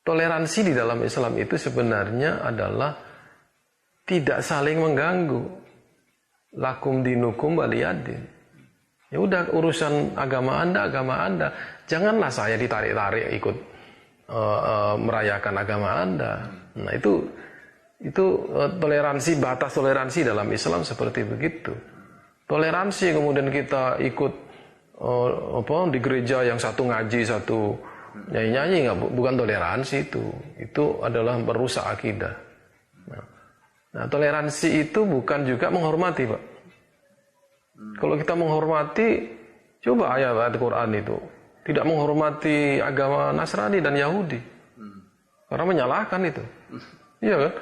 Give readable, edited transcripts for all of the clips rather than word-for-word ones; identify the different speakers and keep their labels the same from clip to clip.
Speaker 1: toleransi di dalam Islam itu sebenarnya adalah tidak saling mengganggu. Lakum dinukum waliyadin. Ya udah, urusan agama Anda. Janganlah saya ditarik-tarik ikut merayakan agama Anda. Nah, itu toleransi, batas toleransi dalam Islam seperti begitu. Toleransi kemudian kita ikut di gereja yang satu ngaji, satu nyanyi-nyanyi, bukan toleransi itu. Itu adalah merusak akidah. Nah, toleransi itu bukan juga menghormati, Pak. Kalau kita menghormati, coba ayat Quran itu tidak menghormati agama Nasrani dan Yahudi, karena menyalahkan itu, iya kan?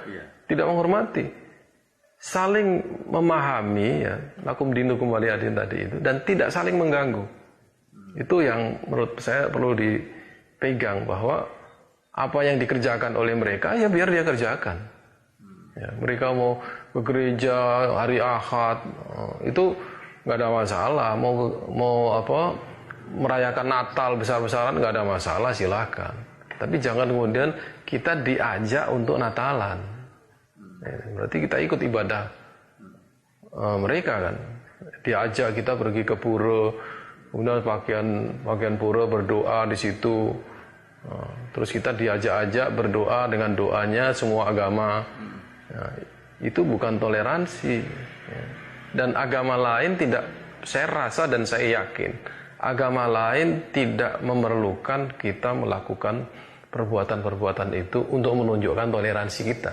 Speaker 1: Tidak menghormati, saling memahami, ya, lakum dinukum waliyadin tadi itu, dan tidak saling mengganggu. Itu yang menurut saya perlu dipegang, bahwa apa yang dikerjakan oleh mereka, ya biar dia kerjakan. Ya, mereka mau ke gereja hari Ahad, itu nggak ada masalah. Mau merayakan Natal besar-besaran, nggak ada masalah, silakan. Tapi jangan kemudian kita diajak untuk Natalan. Ya, berarti kita ikut ibadah mereka kan. Diajak kita pergi ke pura, kemudian pakaian pura, berdoa di situ. Terus kita diajak-ajak berdoa dengan doanya semua agama. Nah, itu bukan toleransi, ya. Dan agama lain tidak, saya rasa dan saya yakin agama lain tidak memerlukan kita melakukan perbuatan-perbuatan itu untuk menunjukkan toleransi kita,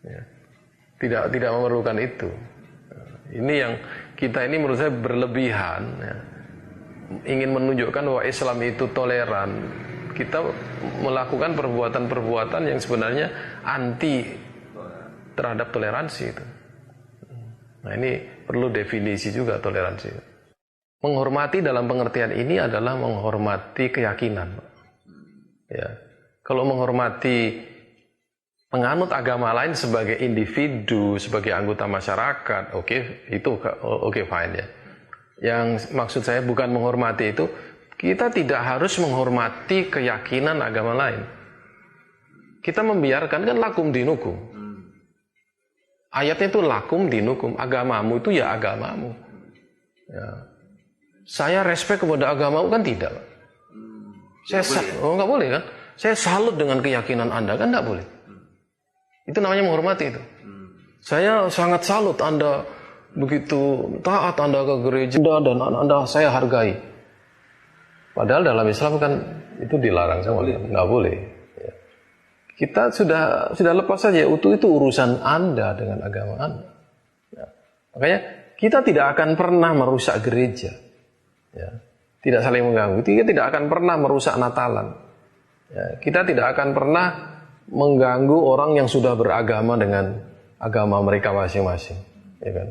Speaker 1: ya. Tidak memerlukan itu. Ini yang kita ini menurut saya berlebihan, ya. Ingin menunjukkan bahwa Islam itu toleran, kita melakukan perbuatan-perbuatan yang sebenarnya anti terhadap toleransi itu. Nah, ini perlu definisi juga toleransi. Menghormati dalam pengertian ini adalah menghormati keyakinan. Ya. Kalau menghormati penganut agama lain sebagai individu, sebagai anggota masyarakat, oke, fine ya. Yang maksud saya bukan menghormati itu, kita tidak harus menghormati keyakinan agama lain. Kita membiarkan, kan lakum dinukum. Ayatnya itu lakum dinukum, agamamu itu ya agamamu. Ya. Saya respect kepada agamamu kan tidak. Nggak boleh kan? Saya salut dengan keyakinan Anda kan nggak boleh. Itu namanya menghormati itu. Saya sangat salut Anda begitu taat Anda ke gereja dan Anda saya hargai. Padahal dalam Islam kan itu dilarang, nggak boleh. Kita sudah lepas saja, itu urusan Anda dengan agama Anda. Ya. Makanya kita tidak akan pernah merusak gereja, ya. Tidak saling mengganggu. Kita tidak akan pernah merusak Natalan. Ya. Kita tidak akan pernah mengganggu orang yang sudah beragama dengan agama mereka masing-masing, ya kan?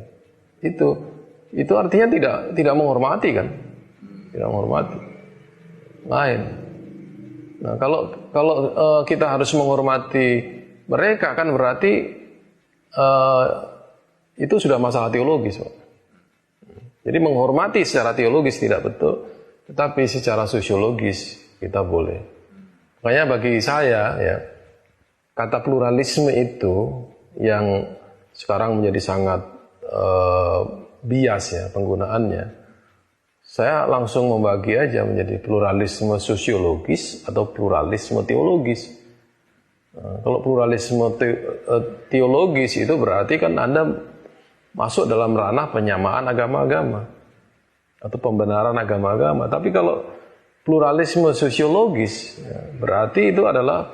Speaker 1: Itu artinya tidak menghormati kan? Tidak menghormati. Lain. Nah, kalau kita harus menghormati mereka kan berarti itu sudah masalah teologis, Pak. Jadi menghormati secara teologis tidak betul, tetapi secara sosiologis kita boleh. Makanya bagi saya, ya, kata pluralisme itu yang sekarang menjadi sangat bias ya penggunaannya. Saya langsung membagi aja menjadi pluralisme sosiologis atau pluralisme teologis. Nah, kalau pluralisme teologis itu berarti kan Anda masuk dalam ranah penyamaan agama-agama atau pembenaran agama-agama. Tapi kalau pluralisme sosiologis, ya, berarti itu adalah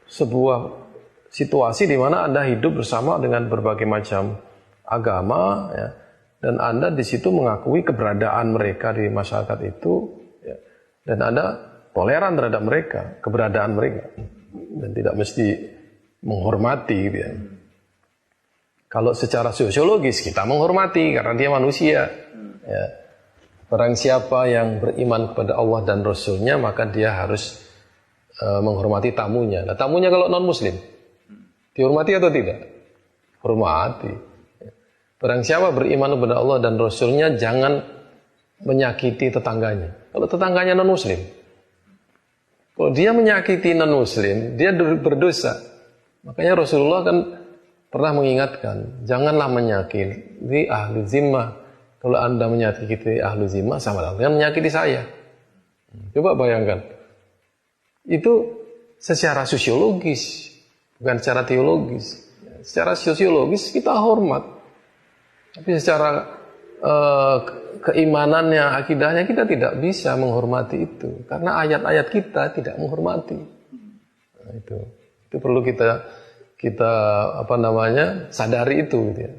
Speaker 1: sebuah situasi di mana Anda hidup bersama dengan berbagai macam agama, ya. Dan Anda di situ mengakui keberadaan mereka di masyarakat itu, ya, dan Anda toleran terhadap mereka, keberadaan mereka, dan tidak mesti menghormati, gitu ya. Kalau secara sosiologis kita menghormati karena dia manusia. Ya. Barang siapa yang beriman kepada Allah dan Rasul-Nya maka dia harus menghormati tamunya. Nah, tamunya kalau non-Muslim dihormati atau tidak? Hormati. Barang siapa beriman kepada Allah dan Rasul-Nya jangan menyakiti tetangganya. Kalau tetangganya non-Muslim, Kalau dia menyakiti non-muslim, dia berdosa. Makanya Rasulullah kan pernah mengingatkan, janganlah menyakiti ahlu zimmah. Kalau Anda menyakiti ahlu zimmah, sama dengan menyakiti saya. Coba bayangkan. Itu secara sosiologis, bukan secara teologis. Secara sosiologis kita hormat. Tapi secara keimanannya, akidahnya kita tidak bisa menghormati itu. Karena ayat-ayat kita tidak menghormati. Nah, itu perlu kita sadari itu. Gitu ya.